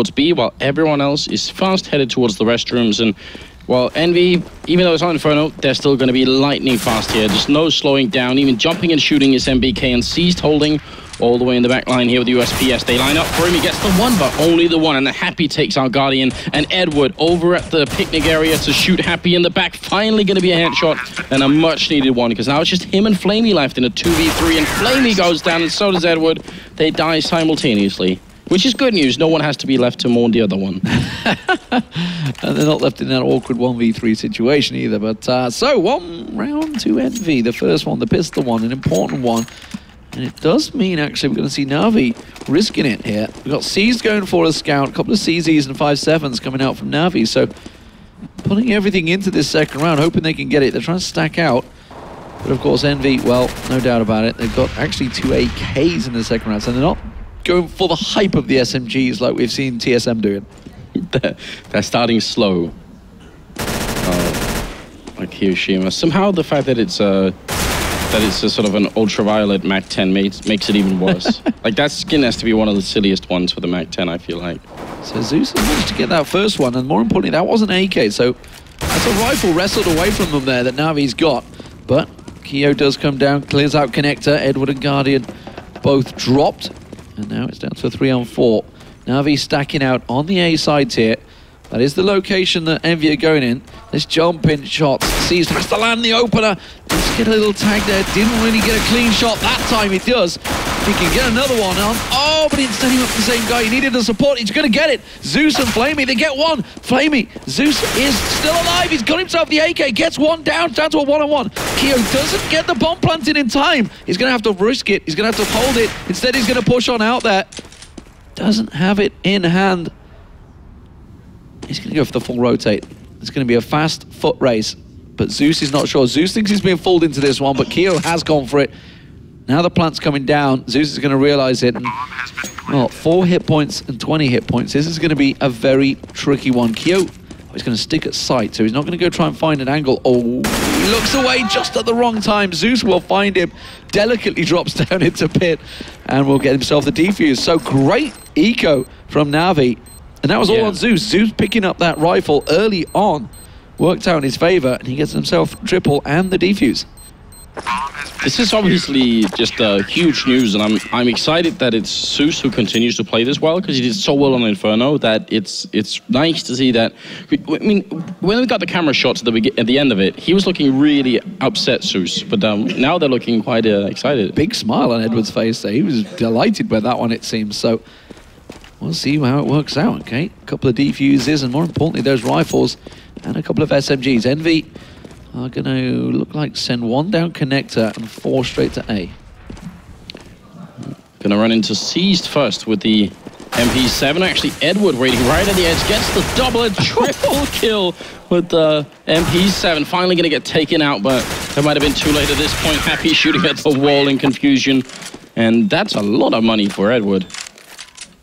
towards B, while everyone else is fast headed towards the restrooms. And well, EnVy, even though it's on Inferno, they're still going to be lightning fast here. Just no slowing down, even jumping and shooting his MBK, and Seized holding all the way in the back line here with the USPS. They line up for him, he gets the one, but only the one, and the Happy takes out Guardian, and Edward over at the picnic area to shoot Happy in the back. Finally going to be a headshot, and a much needed one, because now it's just him and Flamey left in a 2v3, and Flamey goes down, and so does Edward. They die simultaneously, which is good news. No one has to be left to mourn the other one. And they're not left in that awkward 1v3 situation either. But so 1 round to EnVy, the first one, the pistol one, an important one. And it does mean, actually, we're going to see NaVi risking it here. We've got C's going for a scout, a couple of CZs and 5.7s coming out from NaVi. So putting everything into this second round, hoping they can get it. They're trying to stack out. But of course, EnVy, well, no doubt about it. They've got actually 2 AKs in the second round. So they're not going for the hype of the SMGs like we've seen TSM doing. They're starting slow. Like Hiroshima. Somehow the fact that it's a sort of an ultraviolet Mac 10 makes it even worse. Like, that skin has to be one of the silliest ones for the Mac 10, I feel like. So Zeus has managed to get that first one, and more importantly, that was an AK, so that's a rifle wrestled away from them there that NaVi's got. But Keo does come down, clears out Connector. Edward and Guardian both dropped, and now it's down to a 3-on-4. NaVi stacking out on the A side here. That is the location that EnVy are going in. Let's jump in shots. Sees has to land the opener. Just get a little tag there. Didn't really get a clean shot that time. It does. He can get another one on. Oh, but he's standing up the same guy. He needed the support. He's going to get it. Zeus and Flamey, they get one. Flamey, Zeus is still alive. He's got himself the AK. Gets one down to a 1-on-1. Keo doesn't get the bomb planted in time. He's going to have to risk it. He's going to have to hold it. Instead, he's going to push on out there. Doesn't have it in hand. He's going to go for the full rotate. It's going to be a fast foot race, but Zeus is not sure. Zeus thinks he's being fooled into this one, but Keo has gone for it. Now the plant's coming down. Zeus is going to realize it. And, well, 4 hit points and 20 hit points. This is going to be a very tricky one. Keo is going to stick at sight, so he's not going to go try and find an angle. Oh, he looks away just at the wrong time. Zeus will find him, delicately drops down into pit, and will get himself the defuse. So great eco from NaVi. And that was all on Zeus. Zeus picking up that rifle early on worked out in his favor, and he gets himself triple and the defuse. This is obviously just huge news, and I'm excited that it's Zeus who continues to play this well, because he did so well on Inferno that it's nice to see that. I mean, when we got the camera shots at the end of it, he was looking really upset, Zeus, but now they're looking quite excited. Big smile on Edward's face there. He was delighted with that one, it seems. So we'll see how it works out, okay? A couple of defuses, and more importantly, those rifles and a couple of SMGs. EnVy are going to look like send 1 down Connector and 4 straight to A. Gonna run into Seized first with the MP7. Actually, Edward waiting right at the edge, gets the double and triple kill with the MP7. Finally gonna get taken out, but it might have been too late at this point. Happy shooting at the wall in confusion. And that's a lot of money for Edward.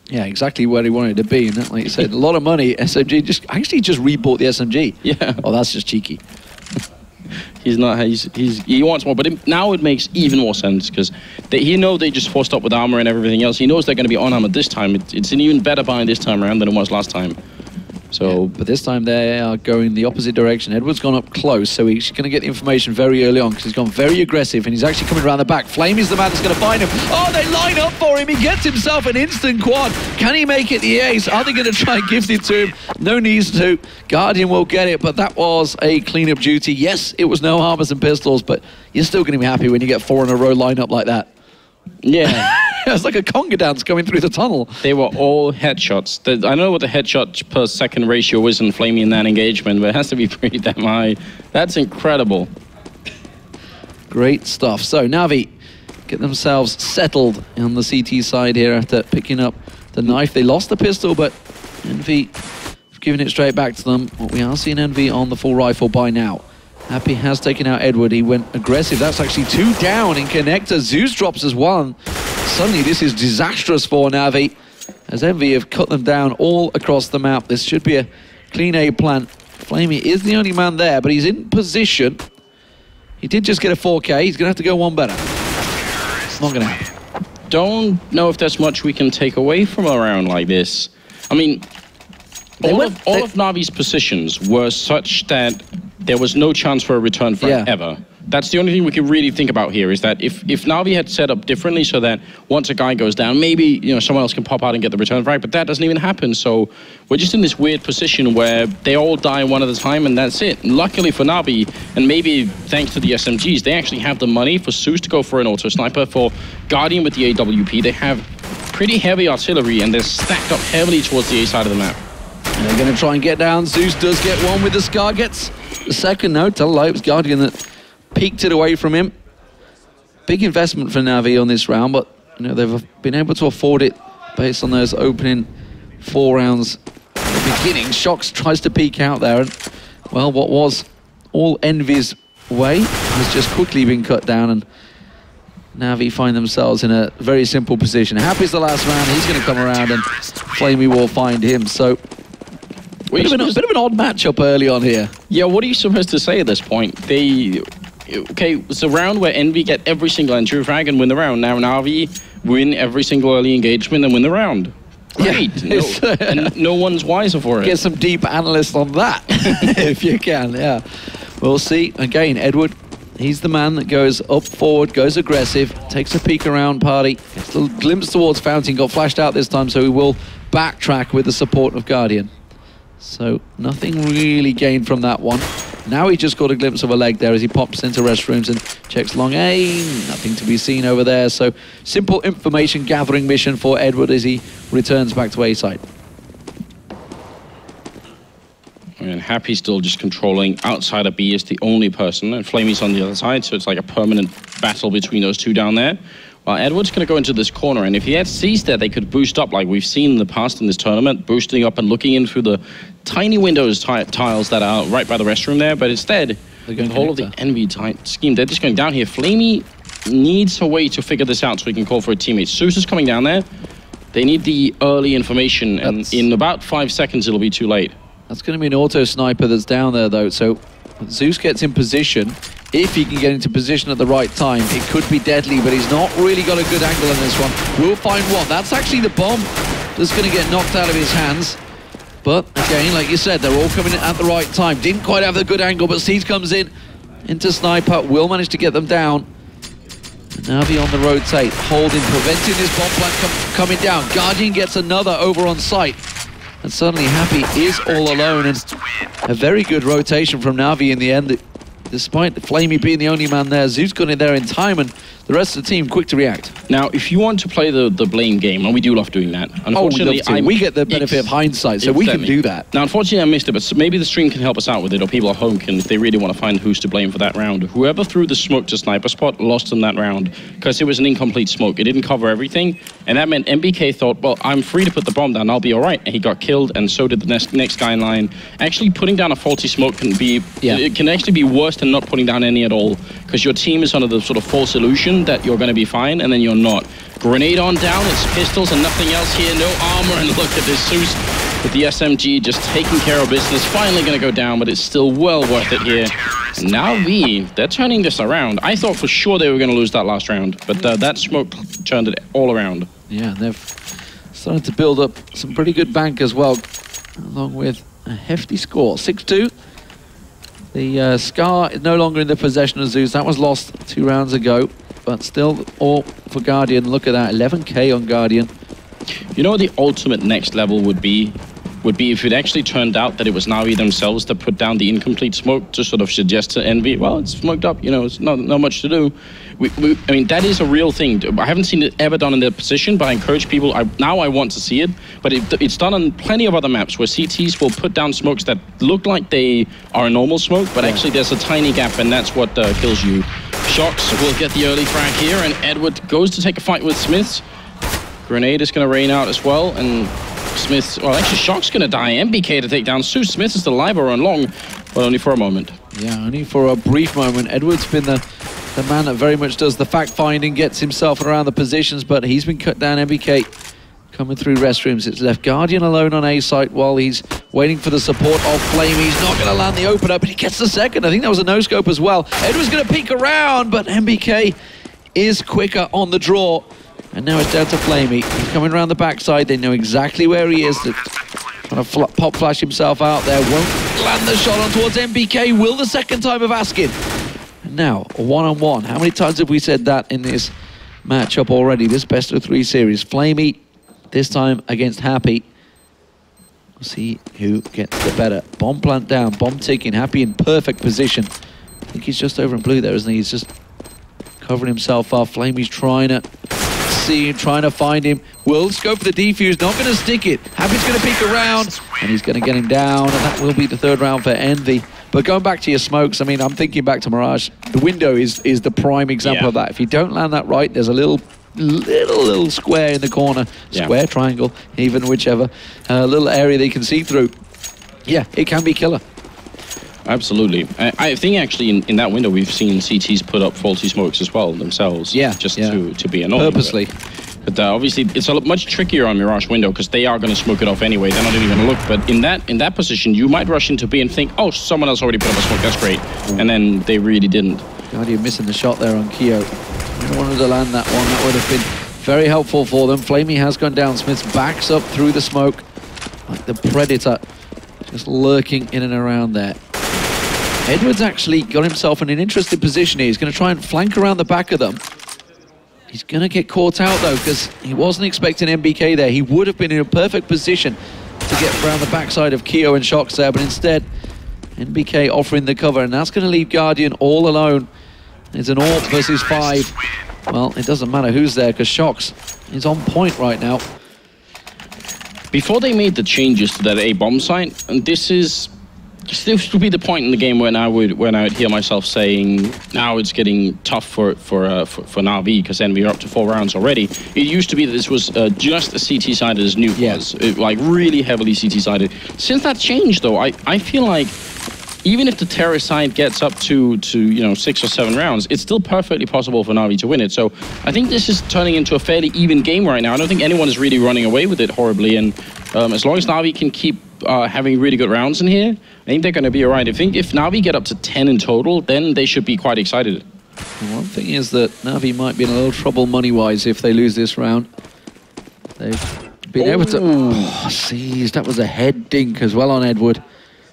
Yeah, exactly where he wanted to be. And that, like you said, a lot of money. SMG actually just rebought the SMG. Yeah. Oh, that's just cheeky. He wants more, but now it makes even more sense, because he knows they just forced up with armor and everything else. He knows they're going to be on armor this time. It's an even better buy this time around than it was last time. So, yeah, but this time they are going the opposite direction. Edward's gone up close, so he's going to get the information very early on, because he's gone very aggressive, and he's actually coming around the back. Flame is the man that's going to find him. Oh, they line up for him. He gets himself an instant quad. Can he make it the ace? Are they going to try and gift it to him? No needs to. Guardian will get it, but that was a cleanup duty. Yes, it was no armors and pistols, but you're still going to be happy when you get 4 in a row line up like that. Yeah. It's like a conga dance coming through the tunnel. They were all headshots. I don't know what the headshot per second ratio is in Flamey in that engagement, but it has to be pretty damn high. That's incredible. Great stuff. So NaVi get themselves settled on the CT side here after picking up the knife. They lost the pistol, but EnVy giving it straight back to them. Well, we are seeing EnVy on the full rifle by now. Happy has taken out Edward. He went aggressive. That's actually 2 down in Connector. Zeus drops as 1. Suddenly, this is disastrous for NaVi, as EnVy have cut them down all across the map. This should be a clean A plant. Flamey is the only man there, but he's in position. He did just get a 4K. He's going to have to go 1 better. Not going to happen. Don't know if there's much we can take away from a round like this. I mean, all of NaVi's positions were such that there was no chance for a return frag ever. That's the only thing we can really think about here, is that if NaVi had set up differently so that once a guy goes down, maybe someone else can pop out and get the return frag, but that doesn't even happen. So we're just in this weird position where they all die one at a time, and that's it. And luckily for NaVi, and maybe thanks to the SMGs, they actually have the money for Zeus to go for an auto sniper, for Guardian with the AWP. They have pretty heavy artillery, and they're stacked up heavily towards the A side of the map. And they're going to try and get down. Zeus does get one with the Scar, gets the second. No, tell a lie, it was Guardian that peeked it away from him. Big investment for NaVi on this round, but they've been able to afford it based on those opening 4 rounds at the beginning. Shox tries to peek out there, and well, what was all EnVyUs' way has just quickly been cut down, and NaVi find themselves in a very simple position. Happy's the last round, he's going to come around, and Flamey will find him. So a bit of an odd matchup early on here. Yeah, what are you supposed to say at this point? Okay, it's a round where EnVy get every single entry frag and win the round. Now NaVi win every single early engagement and win the round. Great. Yeah, and no one's wiser for it. Get some deep analysts on that, if you can, yeah. We'll see. Again, Edward, he's the man that goes up forward, goes aggressive, takes a peek around party, gets a little glimpse towards Fountain, got flashed out this time, so he will backtrack with the support of Guardian. So nothing really gained from that one. Now he just got a glimpse of a leg there as he pops into restrooms and checks long A. Nothing to be seen over there. So simple information gathering mission for Edward as he returns back to A side. And Happy still just controlling outside of B is the only person, and Flamey's on the other side, so it's like a permanent battle between those two down there. Well, Edward's going to go into this corner, and if he had seized there, they could boost up like we've seen in the past in this tournament, boosting up and looking in through the tiny windows tiles that are right by the restroom there, but instead, the whole of the EnVy scheme, they're just going down here. Flamey needs a way to figure this out so he can call for a teammate. Zeus is coming down there. They need the early information, and in about 5 seconds, it'll be too late. That's going to be an auto sniper that's down there, though, so Zeus gets in position. If he can get into position at the right time, it could be deadly, but he's not really got a good angle on this one. We'll find one. That's actually the bomb that's going to get knocked out of his hands. But again, like you said, they're all coming in at the right time. Didn't quite have the good angle, but Siege comes in into sniper, will manage to get them down. NaVi on the rotate, holding, preventing this bomb plant coming down. Guardian gets another over on site. And suddenly Happy is all alone, and a very good rotation from NaVi in the end. Despite Flamey being the only man there, Zeus got in there in time, and the rest of the team quick to react. Now, if you want to play the blame game, and we do love doing that, unfortunately, we get the benefit of hindsight, so we can do that. Now, unfortunately, I missed it, but maybe the stream can help us out with it, or people at home can, if they really want to find who's to blame for that round. Whoever threw the smoke to sniper spot lost in that round, because it was an incomplete smoke. It didn't cover everything, and that meant MBK thought, well, I'm free to put the bomb down, I'll be all right. And he got killed, and so did the next guy in line. Actually, putting down a faulty smoke can be, it can actually be worse than not putting down any at all, because your team is under the sort of false illusion that you're going to be fine, and then you're not. Grenade on down, it's pistols and nothing else here, no armor, and look at this Zeus with the SMG just taking care of business, finally going to go down, but it's still well worth it here. And now they're turning this around. I thought for sure they were going to lose that last round, but that smoke turned it all around. Yeah, and they've started to build up some pretty good bank as well, along with a hefty score, 6-2. The Scar is no longer in the possession of Zeus. That was lost 2 rounds ago, but still all for Guardian. Look at that, 11k on Guardian. You know what the ultimate next level would be? Would be if it actually turned out that it was NaVi themselves that put down the incomplete smoke to sort of suggest to EnVy, well, it's smoked up, it's not much to do. I mean, that is a real thing. I haven't seen it ever done in their position, but I encourage people, now I want to see it, but it's done on plenty of other maps where CTs will put down smokes that look like they are a normal smoke, but actually there's a tiny gap, and that's what kills you. Shox will get the early frag here, and Edward goes to take a fight with Smiths. Grenade is going to rain out as well, and Smith, well, actually, Shock's going to die. MBK to take down Zeus. Smith is still alive or on long, but only for a moment. Yeah, only for a brief moment. Edward's been the man that very much does the fact-finding, gets himself around the positions, but he's been cut down. MBK coming through restrooms. It's left Guardian alone on A site while he's waiting for the support of Flame. He's not going to land the opener, but he gets the second. I think that was a no-scope as well. Edward's going to peek around, but MBK is quicker on the draw. And now it's down to Flamey. He's coming around the backside. They know exactly where he is. Trying to pop flash himself out there. Won't land the shot on towards NBK. Will the second time of asking. And now, a one-on-one. How many times have we said that in this matchup already? This best-of-3 series. Flamey, this time against Happy. We'll see who gets the better. Bomb plant down. Bomb ticking. Happy in perfect position. I think he's just over in blue there, isn't he? He's just covering himself up. Flamey's trying to see him, trying to find him. Will go for the defuse, not going to stick it. Happy's going to peek around, and he's going to get him down, and that will be the third round for Envy. But going back to your smokes, I mean, I'm thinking back to Mirage. The window is the prime example of that. If you don't land that right, there's a little square in the corner, square, triangle, even whichever, little area they can see through. Yeah, it can be killer. Absolutely. I think actually in that window we've seen CTs put up faulty smokes as well themselves. Yeah, just to be annoying. Purposely. But obviously it's a much trickier on Mirage window because they are going to smoke it off anyway. They're not even going to look. But in that position, you might rush into B and think, oh, someone else already put up a smoke. That's great. And then they really didn't. Guardian missing the shot there on Keo. They wanted to land that one. That would have been very helpful for them. Flamey has gone down. Smith's backs up through the smoke like the Predator, just lurking in and around there. Edwards actually got himself in an interesting position here. He's going to try and flank around the back of them. He's going to get caught out, though, because he wasn't expecting MBK there. He would have been in a perfect position to get around the backside of Keo and Shox there, but instead, NBK offering the cover, and that's going to leave Guardian all alone. It's an AWP versus 5. Well, it doesn't matter who's there, because Shox is on point right now. Before they made the changes to that A bomb site, and this would be the point in the game when I would hear myself saying, now it's getting tough for NaVi because then we're up to 4 rounds already. It used to be that this was just as CT-sided as Nuke was, like really heavily CT-sided. Since that changed, though, I feel like even if the terrorist side gets up to 6 or 7 rounds, it's still perfectly possible for NaVi to win it. So I think this is turning into a fairly even game right now. I don't think anyone is really running away with it horribly, and as long as NaVi can keep having really good rounds in here, I think they're going to be all right. I think if NaVi get up to 10 in total, then they should be quite excited. One thing is that NaVi might be in a little trouble money-wise if they lose this round. They've been able to... Oh, seized. That was a head dink as well on Edward.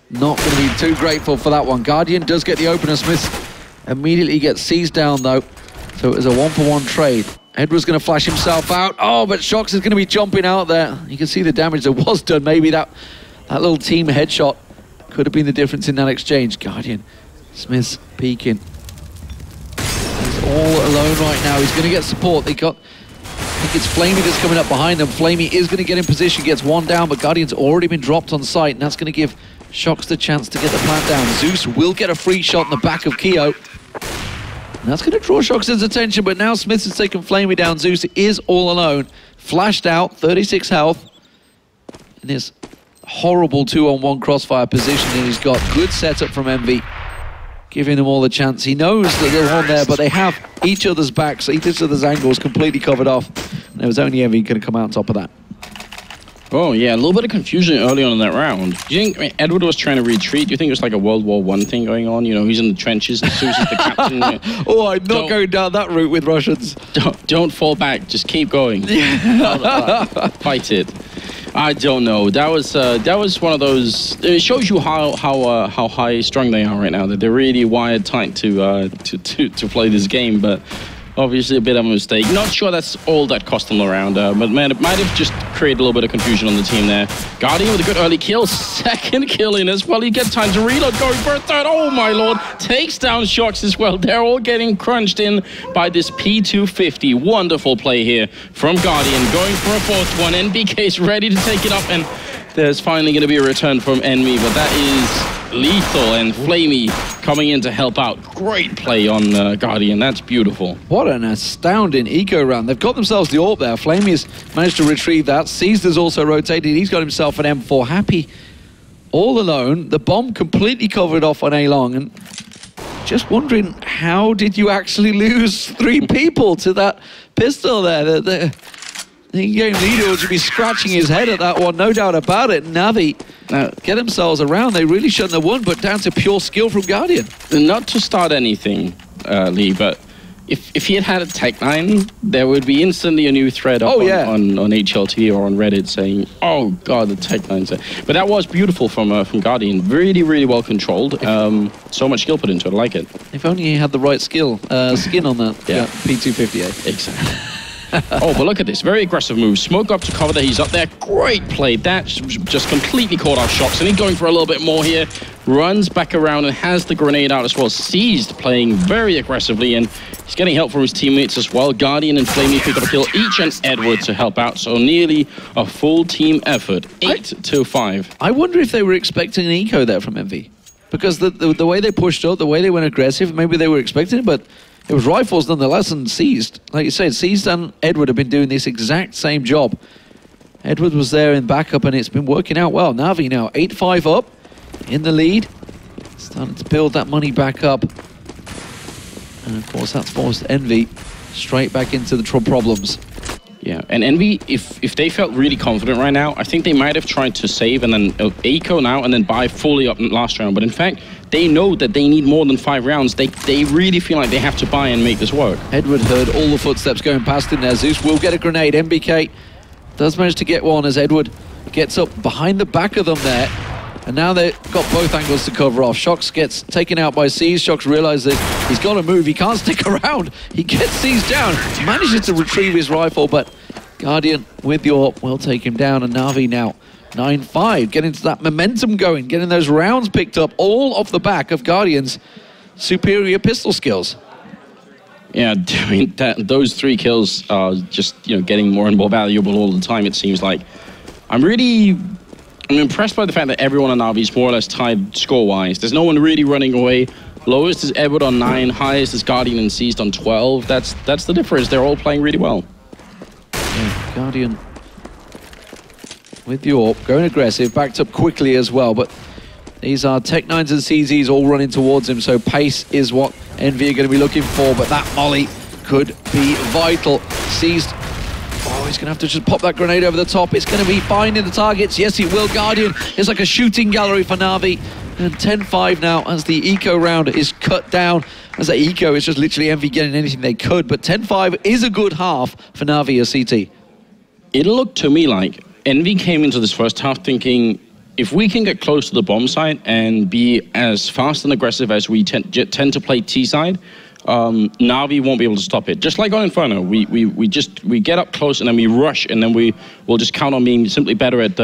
Not going to be too grateful for that one. Guardian does get the opener. Smith immediately gets seized down, though. So it was a 1-for-1 trade. Edward's going to flash himself out. Oh, but Shox is going to be jumping out there. You can see the damage that was done. Maybe that little team headshot could have been the difference in that exchange. Guardian, Smith's peeking. He's all alone right now. He's going to get support. I think it's Flamey that's coming up behind them. Flamey is going to get in position, gets one down, but Guardian's already been dropped on site, and that's going to give Shox the chance to get the plant down. Zeus will get a free shot in the back of Keo. And that's going to draw Shox's attention, but now Smith has taken Flamey down. Zeus is all alone. Flashed out, 36 health. In this horrible 2-on-1 crossfire position, and he's got good setup from Envy, giving them all a chance. He knows that they're on there, but they have each other's backs, each other's angles completely covered off. And there was only Envy going to come out on top of that. Oh, yeah, a little bit of confusion early on in that round. Do you think Edward was trying to retreat? Do you think it was like a World War I thing going on? You know, he's in the trenches and Zeus is the captain. Oh, I'm not going down that route with Russians. Don't fall back. Just keep going. Fight it. I don't know. That was one of those. It shows you how high strung they are right now. That they're really wired tight to play this game. But obviously a bit of a mistake. Not sure that's all that cost them around. But man, it might have just created a little bit of confusion on the team there. Guardian with a good early kill. Second kill in as well. He gets time to reload. Going for a third. Oh my lord. Takes down Shox as well. They're all getting crunched in by this P250. Wonderful play here from Guardian. Going for a fourth one. NBK's ready to take it up, and there's finally going to be a return from Envy, but that is lethal, and Flamey coming in to help out. Great play on Guardian. That's beautiful. What an astounding eco round. They've got themselves the AWP there. Flamey's managed to retrieve that. Caesar's also rotated. He's got himself an M4. Happy all alone. The bomb completely covered off on A-Long, and just wondering, how did you actually lose 3 people to that pistol there? The game leader should be scratching his head at that one, no doubt about it. NaVi get themselves around. They really shouldn't have won, but down to pure skill from Guardian. Not to start anything, Lee, but If he had had a Tech9, there would be instantly a new thread up on HLT or on Reddit saying, "Oh God, the Tech9's there." But that was beautiful from Guardian. Really, really well controlled. So much skill put into it. I like it. If only he had the right skin on that. Yeah. P250A. Exactly. Oh, but look at this. Very aggressive move. Smoke up to cover that. He's up there. Great play. That just completely caught off Shox. And he's going for a little bit more here. Runs back around and has the grenade out as well. Seized, playing very aggressively. And he's getting help from his teammates as well. Guardian and Flamey picked up a kill each, and Edward to help out. So nearly a full team effort. 8-5. I wonder if they were expecting an eco there from EnVy. Because the way they pushed up, the way they went aggressive, maybe they were expecting it, but it was rifles nonetheless and Seized. Like you said, Seized and Edward have been doing this exact same job. Edward was there in backup and it's been working out well. NaVi now 8-5 up in the lead. Starting to build that money back up. And of course that's forced EnVy straight back into the problems. Yeah, and EnVy, if they felt really confident right now, I think they might have tried to save and then eco now and then buy fully up in last round. But in fact, they know that they need more than 5 rounds. They really feel like they have to buy and make this work. Edward heard all the footsteps going past in there. Zeus will get a grenade. MBK does manage to get one as Edward gets up behind the back of them there. And now they've got both angles to cover off. Shox gets taken out by Seized. Shox realizes he's got to move. He can't stick around. He gets Seized down. Manages to retrieve his rifle, but Guardian with the AWP will take him down. And NaVi now 9-5, getting to that momentum going, getting those rounds picked up, all off the back of Guardian's superior pistol skills. Yeah, I mean, those 3 kills are just, getting more and more valuable all the time, it seems like. I'm impressed by the fact that everyone on NaVi is more or less tied score-wise. There's no one really running away. Lowest is Edward on 9, highest is Guardian and Seized on 12. That's the difference. They're all playing really well. Yeah, Guardian with the AWP, going aggressive, backed up quickly as well, but these are Tech9s and CZs all running towards him, so pace is what EnVy are going to be looking for, but that molly could be vital. Seized. Oh, he's going to have to just pop that grenade over the top. It's going to be finding the targets. Yes, he will. Guardian is like a shooting gallery for NaVi. And 10-5 now as the eco round is cut down. As that eco is just literally EnVy getting anything they could. But 10-5 is a good half for NaVi as CT. It looked to me like EnVy came into this first half thinking, if we can get close to the bomb site and be as fast and aggressive as we tend to play T side, NaVi won't be able to stop it. Just like on Inferno, we get up close and then we rush, and then we'll just count on being simply better at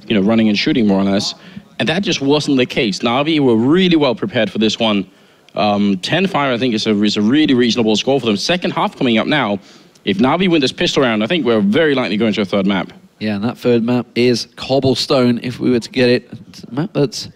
running and shooting more or less. And that just wasn't the case. NaVi were really well prepared for this one. 10-5, I think, is a really reasonable score for them. Second half coming up now. If NaVi win this pistol round, I think we're very likely going to a third map. Yeah, and that third map is Cobblestone, if we were to get it. It's a map that's...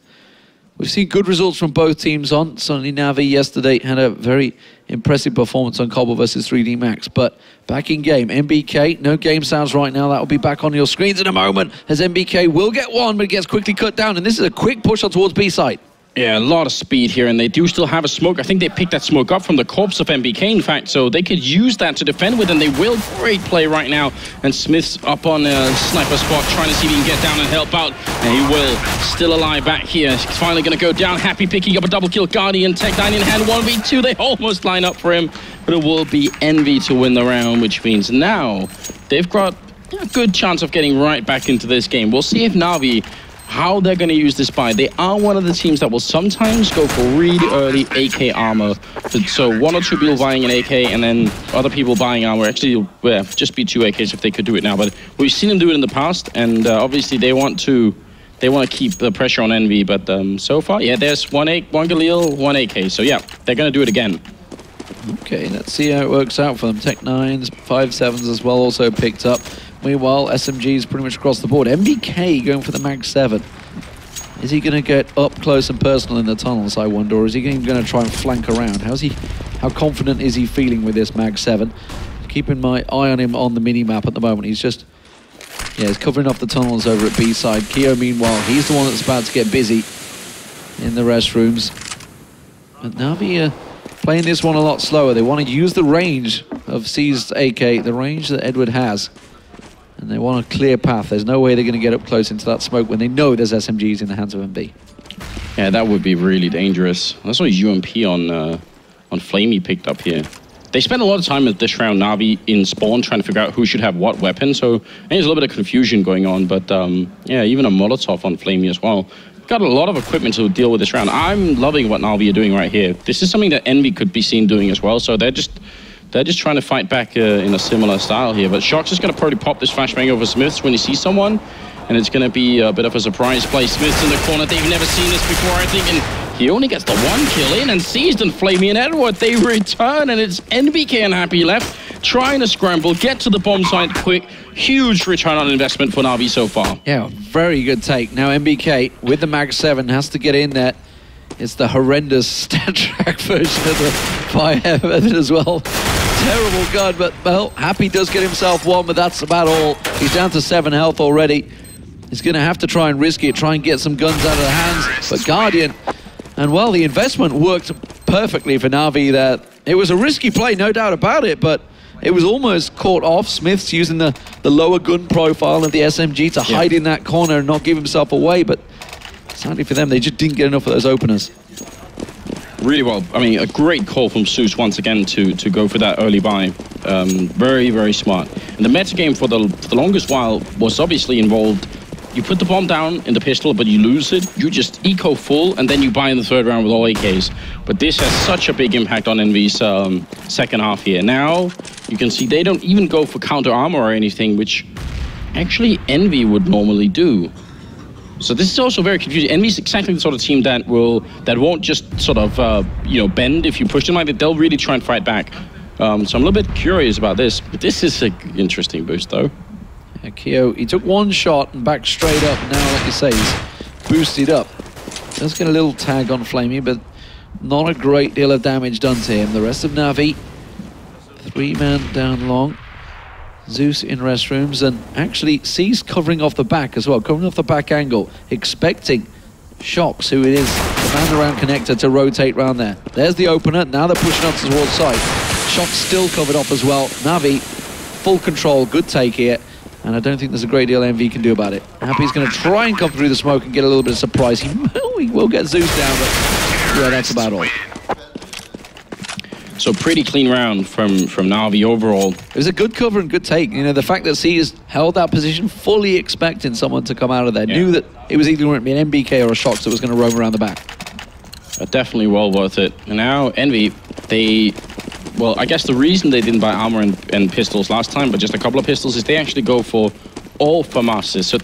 We've seen good results from both teams on. Certainly NaVi yesterday had a very impressive performance on Cobble versus 3D Max. But back in game, MBK, no game sounds right now. That will be back on your screens in a moment as MBK will get one, but it gets quickly cut down. And this is a quick push on towards B site. Yeah, a lot of speed here, and they do still have a smoke. I think they picked that smoke up from the corpse of MBK, in fact, so they could use that to defend with, and they will. Great play right now. And Smith's up on a sniper spot, trying to see if he can get down and help out. And he will. Still alive back here. He's finally going to go down. Happy picking up a double kill. Guardian, Tech9 in hand, 1v2. They almost line up for him, but it will be EnVy to win the round, which means now they've got a good chance of getting right back into this game. We'll see if NaVi, how they're going to use this buy. They are one of the teams that will sometimes go for really early AK armor. So 1 or 2 people buying an AK and then other people buying armor. Actually, well, just be 2 AKs if they could do it now. But we've seen them do it in the past, and obviously they want to keep the pressure on EnVy. But so far, yeah, there's 1 Galil, 1 AK. So yeah, they're going to do it again. Okay, let's see how it works out for them. Tech9s, 5.7s as well also picked up. Meanwhile, SMGs pretty much across the board. MBK going for the Mag 7. Is he going to get up close and personal in the tunnels, I wonder, or is he going to try and flank around? How confident is he feeling with this Mag 7? Keeping my eye on him on the mini-map at the moment. He's just, he's covering off the tunnels over at B side. Keo, meanwhile, he's the one that's about to get busy in the restrooms. But NaVi playing this one a lot slower. They want to use the range of Seized AK, the range that Edward has. And they want a clear path. There's no way they're going to get up close into that smoke when they know there's SMGs in the hands of MB. Yeah, that would be really dangerous. That's why UMP on Flamey picked up here. they spent a lot of time at this round, NaVi, in spawn, trying to figure out who should have what weapon. So I think there's a little bit of confusion going on. But yeah, even a Molotov on Flamey as well. Got a lot of equipment to deal with this round. I'm loving what NaVi are doing right here. This is something that EnVy could be seen doing as well. So they're just trying to fight back in a similar style here. But Shox is going to probably pop this flashbang over Smiths when he sees someone. And it's going to be a bit of a surprise play. Smith's in the corner. They've never seen this before, I think. And he only gets the one kill in. And Seized and Flamey and Edward, they return. And it's NBK and Happy left, trying to scramble, get to the bomb site quick. Huge return on investment for NaVi so far. Yeah, very good take. Now MBK with the Mag 7 has to get in there. It's the horrendous stat track version of the fire method as well. Terrible gun, but well, Happy does get himself one, but that's about all. He's down to 7 health already. He's going to have to try and risk it, try and get some guns out of the hands. But Guardian, and well, the investment worked perfectly for NaVi there. It was a risky play, no doubt about it, but it was almost caught off. Smith's using the lower gun profile of the SMG to hide in that corner and not give himself away, but sadly for them, they just didn't get enough of those openers. Really well. I mean, a great call from Zeus once again to go for that early buy. Very, very smart. And the metagame for the longest while was obviously involved. You put the bomb down in the pistol, but you lose it. You just eco full, and then you buy in the third round with all AKs. But this has such a big impact on EnVy's second half here. Now, you can see they don't even go for counter armor or anything, which actually EnVy would normally do. So this is also very confusing. EnVy's exactly the sort of team that won't just sort of bend if you push them like that. They'll really try and fight back. So I'm a little bit curious about this. But this is an interesting boost, though. Yeah, Keo, he took one shot and back straight up. Now, like you say, he's boosted up. Does get a little tag on Flamey, but not a great deal of damage done to him. The rest of NaVi, 3-man down long. Zeus in restrooms, and actually C's covering off the back as well, covering off the back angle, expecting Shox, who it is, the man around connector, to rotate round there. There's the opener. Now they're pushing up towards side. Shox still covered off as well. NaVi, full control, good take here. And I don't think there's a great deal EnVy can do about it. Happy's going to try and come through the smoke and get a little bit of surprise. He will get Zeus down, but yeah, that's about all. So pretty clean round from NaVi overall. It was a good cover and good take. You know, the fact that C has held that position, fully expecting someone to come out of there. Knew that it was either going to be an MBK or a Shox that was going to roam around the back. Definitely well worth it. And now EnVy, well, I guess the reason they didn't buy armor and pistols last time, but just a couple of pistols, is they actually go for all FAMASes. So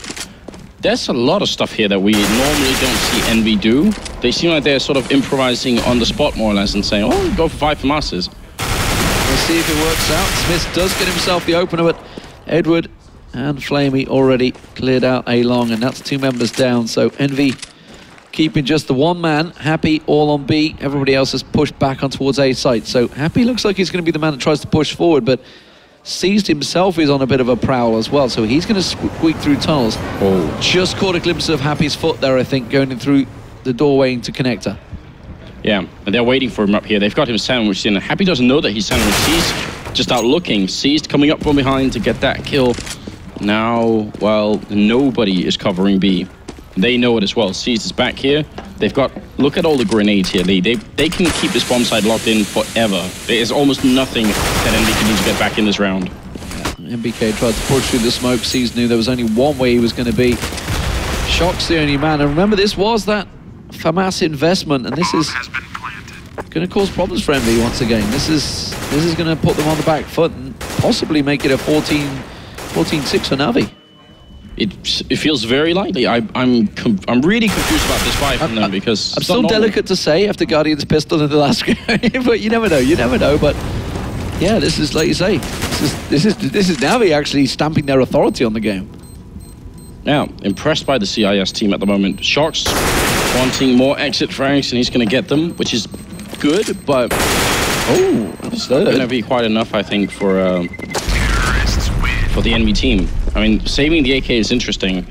there's a lot of stuff here that we normally don't see EnVy do. They seem like they're sort of improvising on the spot, more or less, and saying, oh, go for 5 FAMASes. We'll see if it works out. Smith does get himself the opener, but Edward and Flamey already cleared out A long, and that's 2 members down. So EnVy keeping just the 1 man. Happy all on B. Everybody else has pushed back on towards A site. So Happy looks like he's going to be the man that tries to push forward, but Seized himself is on a bit of a prowl as well. So he's going to squeak through tunnels. Oh. Just caught a glimpse of Happy's foot there, I think, going in through the doorway into connector. Yeah, and they're waiting for him up here. They've got him sandwiched in. Happy doesn't know that he's sandwiched. Seized just out looking. Seized coming up from behind to get that kill. Now, well, nobody is covering B. They know it as well. Seized is back here. They've got, look at all the grenades here, Lee. They can keep this bomb site locked in forever. There is almost nothing that EnVy can do to get back in this round. Yeah, MBK tried to push through the smoke. Seized knew there was only one way he was going to be. Shox the only man. And remember, this was that FAMAS investment, and this is going to cause problems for EnVy once again. This is going to put them on the back foot and possibly make it a 14-6 for NaVi. It feels very likely. I'm really confused about this fight from them because I'm still delicate to say after Guardian's pistol in the last game, but you never know. But yeah, this is like you say, this is NaVi actually stamping their authority on the game. Now, impressed by the CIS team at the moment. Shox wanting more exit frags, and he's going to get them, which is good, but it's not going to be quite enough, I think, for the EnVy team. I mean, saving the AK is interesting.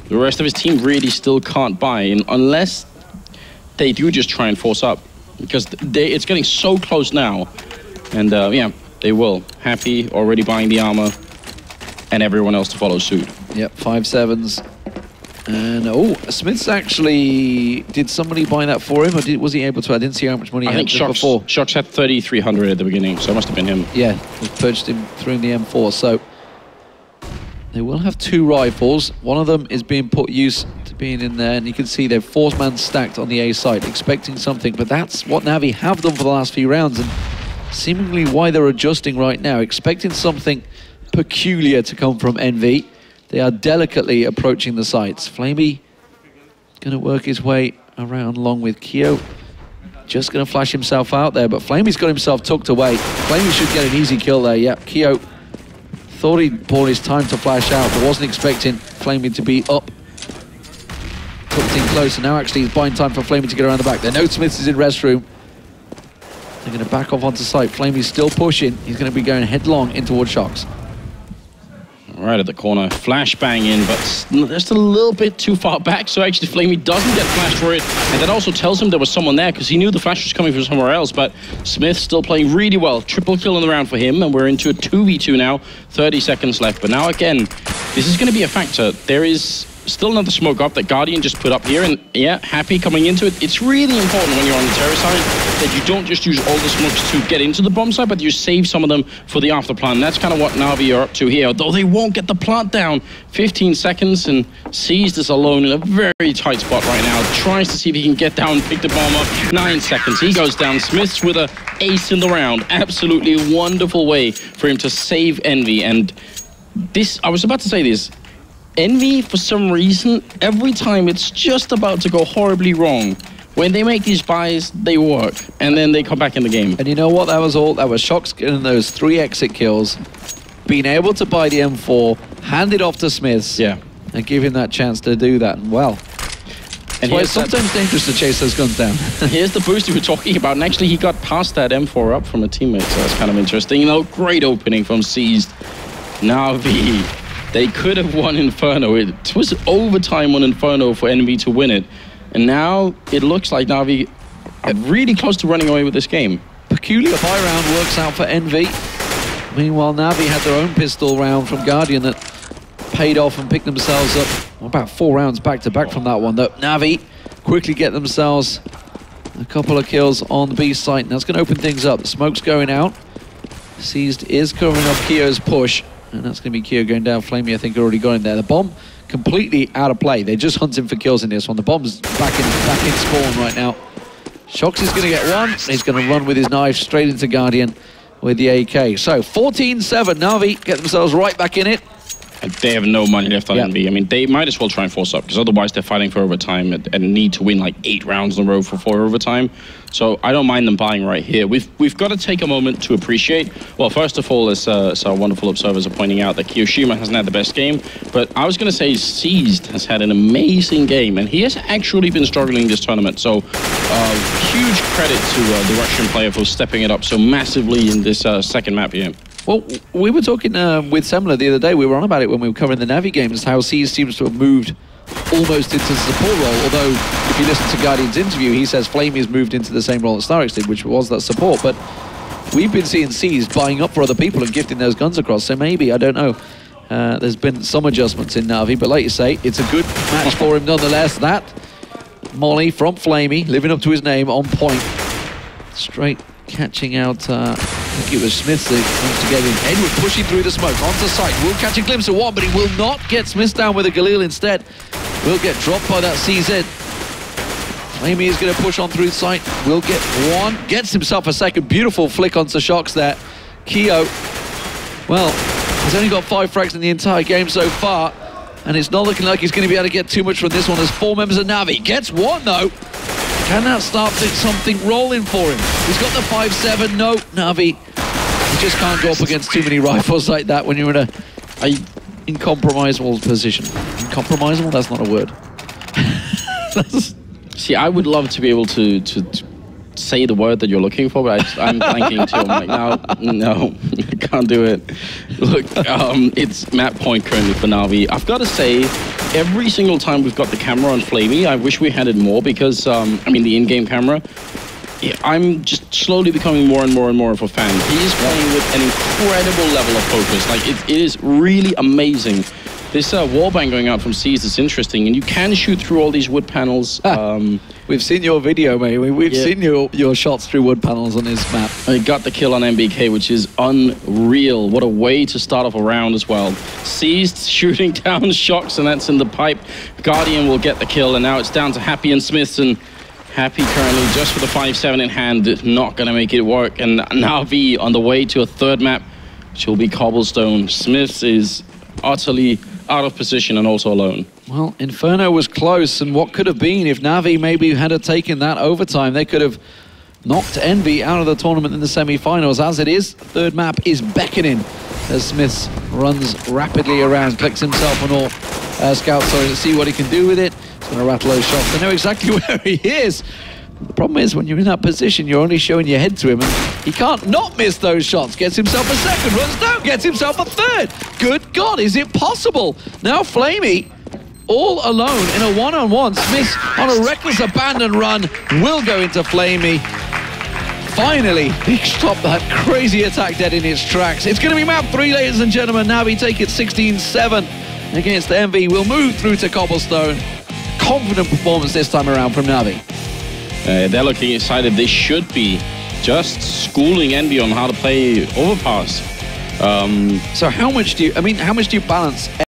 The rest of his team really still can't buy, unless they do just try and force up, because it's getting so close now. And yeah, they will. Happy already buying the armor, and everyone else to follow suit. Yep, 5-7s. And oh, Smith's actually, did somebody buy that for him, or was he able to? I didn't see how much money he had before. Shox had 3,300 at the beginning, so it must have been him. Yeah, he purchased him through the M4. So they will have 2 rifles. One of them is being put used to being in there, and you can see they're 4-man stacked on the A side, expecting something. But that's what NaVi have done for the last few rounds, and seemingly why they're adjusting right now, expecting something peculiar to come from EnVy. They are delicately approaching the sites. Flamey going to work his way around along with Keo. Just going to flash himself out there, but Flamey's got himself tucked away. Flamey should get an easy kill there. Yep, Keo thought he'd bought his time to flash out, but wasn't expecting Flamey to be up. Tucked in close, and now actually he's buying time for Flamey to get around the back. There, Natus Vincere is in restroom. They're going to back off onto site. Flamey's still pushing. He's going to be going headlong in towards Shox. Right at the corner, flashbang in, but just a little bit too far back, so actually Flamey doesn't get flashed for it, and that also tells him there was someone there, because he knew the flash was coming from somewhere else, but Smith still playing really well. Triple kill in the round for him, and we're into a 2v2 now, 30 seconds left. But now again, this is going to be a factor. There is still another smoke up that Guardian just put up here, and yeah, Happy coming into it. It's really important when you're on the terror side that you don't just use all the smokes to get into the bomb side, but you save some of them for the after plant. That's kind of what NaVi are up to here, although they won't get the plant down. 15 seconds, and Seized is alone in a very tight spot right now. Tries to see if he can get down and pick the bomb up. 9 seconds, he goes down. Smith's with an ace in the round. Absolutely wonderful way for him to save EnVy. And this, I was about to say this, EnVy, for some reason, every time it's just about to go horribly wrong, when they make these buys, they work, and then they come back in the game. And you know what? That was all. That was Shox getting those 3 exit kills, being able to buy the M4, hand it off to Smiths, yeah, and give him that chance to do that. And well, and it's sometimes dangerous to chase those guns down. Here's the boost we were talking about, and actually he got past that M4 up from a teammate, so that's kind of interesting. You know, great opening from Seized. NaVi. They could have won Inferno. It was overtime on Inferno for EnVy to win it. And now it looks like NaVi are really close to running away with this game. Peculiar buy round works out for EnVy. Meanwhile, NaVi had their own pistol round from Guardian that paid off and picked themselves up about 4 rounds back to back from that one. Though NaVi quickly get themselves a couple of kills on the B site. And that's going to open things up. The smoke's going out. Seized is covering off Keo's push. And that's going to be Keo going down. Flamey, I think, already got in there. The bomb completely out of play. They're just hunting for kills in this one. The bomb's back in spawn right now. Shox is going to get one. He's going to run with his knife straight into Guardian with the AK. So 14-7. NaVi get themselves right back in it. And they have no money left on EnVy. I mean, they might as well try and force up, because otherwise they're fighting for overtime and need to win like 8 rounds in a row for 4 overtime. So I don't mind them buying right here. We've got to take a moment to appreciate. Well, first of all, as our wonderful observers are pointing out, that Kiyoshima hasn't had the best game. But I was going to say Seized has had an amazing game, and he has actually been struggling this tournament. So huge credit to the Russian player for stepping it up so massively in this second map here. Well, we were talking with Semmler the other day. We were on about it when we were covering the NaVi games, how Seized seems to have moved almost into the support role. Although, if you listen to Guardian's interview, he says Flamey has moved into the same role that Starix did, which was that support. But we've been seeing Seized buying up for other people and gifting those guns across. So maybe, I don't know, there's been some adjustments in NaVi. But like you say, it's a good match for him nonetheless. That Molly from Flamey, living up to his name, on point. Straight catching out, I think it was Smith that wants to get in. Edward pushing through the smoke onto site. Will catch a glimpse of one, but he will not get Smith down with a Galil instead. Will get dropped by that CZ. Flamey is going to push on through the site. Will get one. Gets himself a second. Beautiful flick onto Shox there. Keo, well, he's only got 5 frags in the entire game so far, and it's not looking like he's going to be able to get too much from this one. There's 4 members of NaVi. Gets one, though. Can that start something rolling for him? He's got the 5-7. No, NaVi. You just can't go up against too many rifles like that when you're in a incompromisable position. Incompromisable? That's not a word. See, I would love to be able to say the word that you're looking for, but I'm blanking too. I'm like, no, I can't do it. Look, it's map point currently for NaVi. I've got to say, every single time we've got the camera on Flamey, I wish we had it more, because, I mean, the in-game camera, yeah, I'm just slowly becoming more and more of a fan. He is playing with an incredible level of focus. Like, it is really amazing This wallbang going out from Seized is interesting, and you can shoot through all these wood panels. We've seen your video, mate. We've seen your shots through wood panels on this map. I got the kill on MBK, which is unreal. What a way to start off a round as well. Seized, shooting down Shocks, and that's in the pipe. Guardian will get the kill, and now it's down to Happy and Smiths, and Happy currently just with the 5-7 in hand, not going to make it work. And NaVi on the way to a third map, which will be Cobblestone. Smiths is utterly out of position and also alone. Well, Inferno was close, and what could have been if NaVi maybe had taken that overtime, they could have knocked EnVy out of the tournament in the semi-finals. As it is, third map is beckoning as Smiths runs rapidly around, clicks himself on all scouts, to see what he can do with it. He's going to rattle those shots. They know exactly where he is. The problem is, when you're in that position, you're only showing your head to him, and he can't not miss those shots. Gets himself a second, runs down, gets himself a third. Good God, is it possible? Now Flamey, all alone in a one-on-one. Smith on a reckless abandon run will go into Flamey. Finally, he stopped that crazy attack dead in its tracks. It's going to be map 3, ladies and gentlemen. NaVi take it 16-7 against EnVy. We'll move through to Cobblestone. Confident performance this time around from NaVi. They're looking excited. They should be just schooling EnVy on how to play Overpass. So how much do you balance